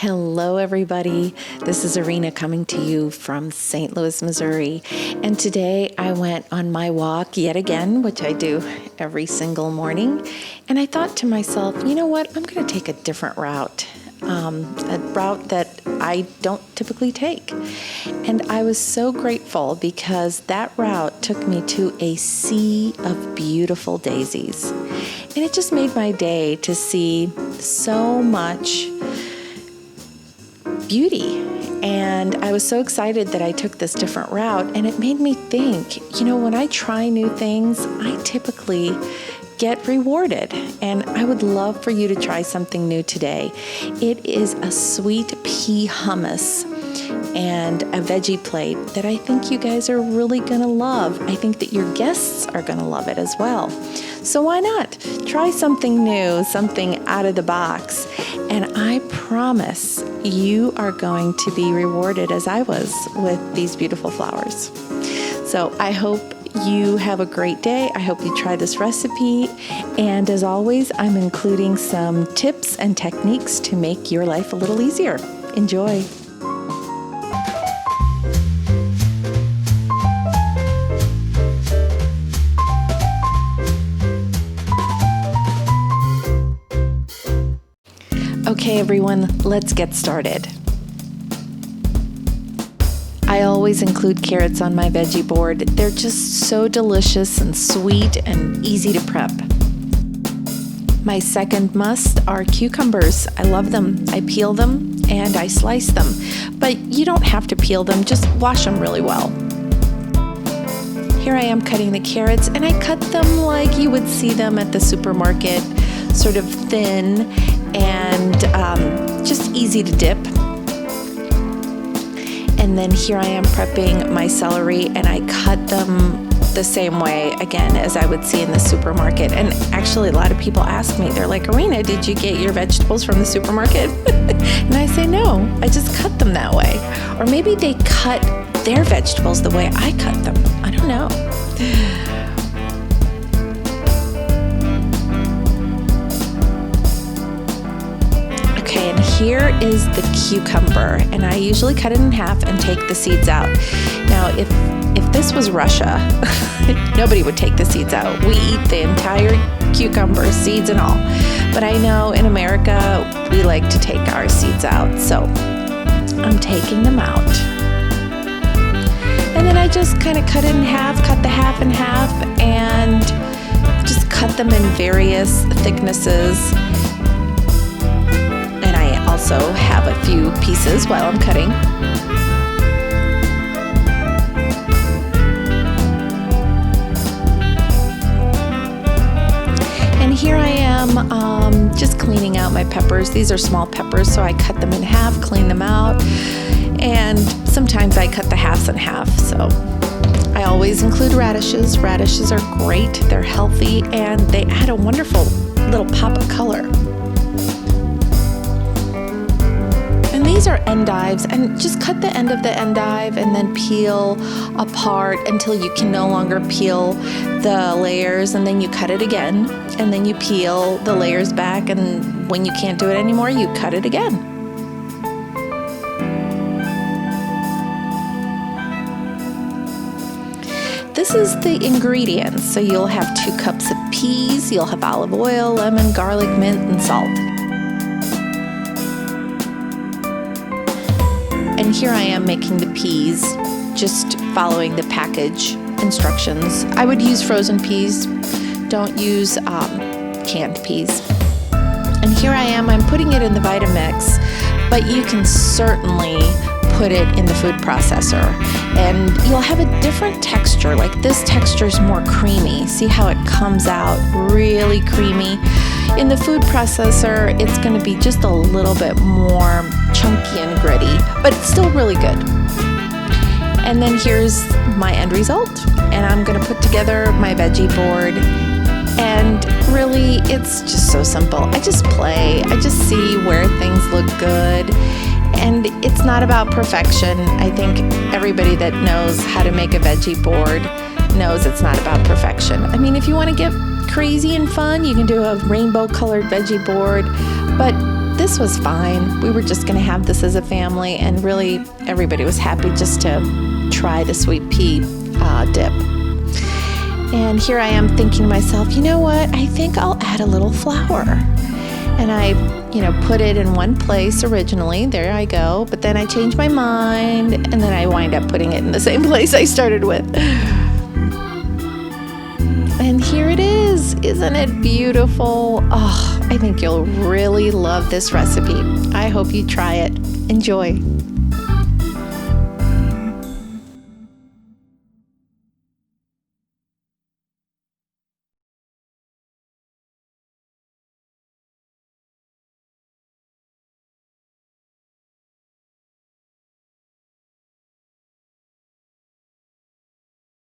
Hello, everybody. This is Arena coming to you from St. Louis, Missouri. And today I went on my walk yet again, which I do every single morning. And I thought to myself, you know what? I'm going to take a different route, a route that I don't typically take. And I was so grateful because that route took me to a sea of beautiful daisies. And it just made my day to see so much beauty. And I was so excited that I took this different route, and it made me think, when I try new things, I typically get rewarded, and I would love for you to try something new today. It is a sweet pea hummus and a veggie plate that I think you guys are really gonna love. I think that your guests are gonna love it as well. So why not? Try something new, something out of the box, and I promise you are going to be rewarded as I was with these beautiful flowers. So I hope you have a great day. I hope you try this recipe. And as always, I'm including some tips and techniques to make your life a little easier. Enjoy. Okay, everyone, let's get started. I always include carrots on my veggie board. They're just so delicious and sweet and easy to prep. My second must are cucumbers. I love them. I peel them and I slice them. But you don't have to peel them, just wash them really well. Here I am cutting the carrots, and I cut them like you would see them at the supermarket, sort of thin and just easy to dip. And then here I am prepping my celery, and I cut them the same way, again, as I would see in the supermarket. And actually, a lot of people ask me, they're like, Arena, did you get your vegetables from the supermarket? And I say, no, I just cut them that way. Or maybe they cut their vegetables the way I cut them. I don't know. Here is the cucumber, and I usually cut it in half and take the seeds out. Now, if this was Russia, nobody would take the seeds out. We eat the entire cucumber, seeds and all. But I know in America, we like to take our seeds out, so I'm taking them out. And then I just kind of cut it in half, cut the half in half, and just cut them in various thicknesses. Also have a few pieces while I'm cutting. And here I am just cleaning out my peppers. These are small peppers, so I cut them in half, clean them out, and sometimes I cut the halves in half. So I always include radishes. Radishes are great, they're healthy, and they add a wonderful little pop of color. These are endives, and just cut the end of the endive and then peel apart until you can no longer peel the layers, and then you cut it again, and then you peel the layers back, and when you can't do it anymore, you cut it again. This is the ingredients. So you'll have 2 cups of peas, you'll have olive oil, lemon, garlic, mint, and salt. And here I am making the peas, just following the package instructions. I would use frozen peas, don't use canned peas. And here I am, I'm putting it in the Vitamix, but you can certainly put it in the food processor. And you'll have a different texture, like this texture is more creamy. See how it comes out really creamy? In the food processor, it's going to be just a little bit more chunky and gritty, but it's still really good. And then here's my end result, and I'm going to put together my veggie board. And really, it's just so simple. I just play. I just see where things look good. And it's not about perfection. I think everybody that knows how to make a veggie board knows it's not about perfection. I mean, if you want to get crazy and fun, you can do a rainbow colored veggie board, but this was fine. We were just going to have this as a family, and really everybody was happy just to try the sweet pea dip. And here I am thinking to myself, you know what? I think I'll add a little flour. And I, put it in one place originally. There I go. But then I changed my mind, and then I wind up putting it in the same place I started with. And here it is. Isn't it beautiful? Oh, I think you'll really love this recipe. I hope you try it. Enjoy.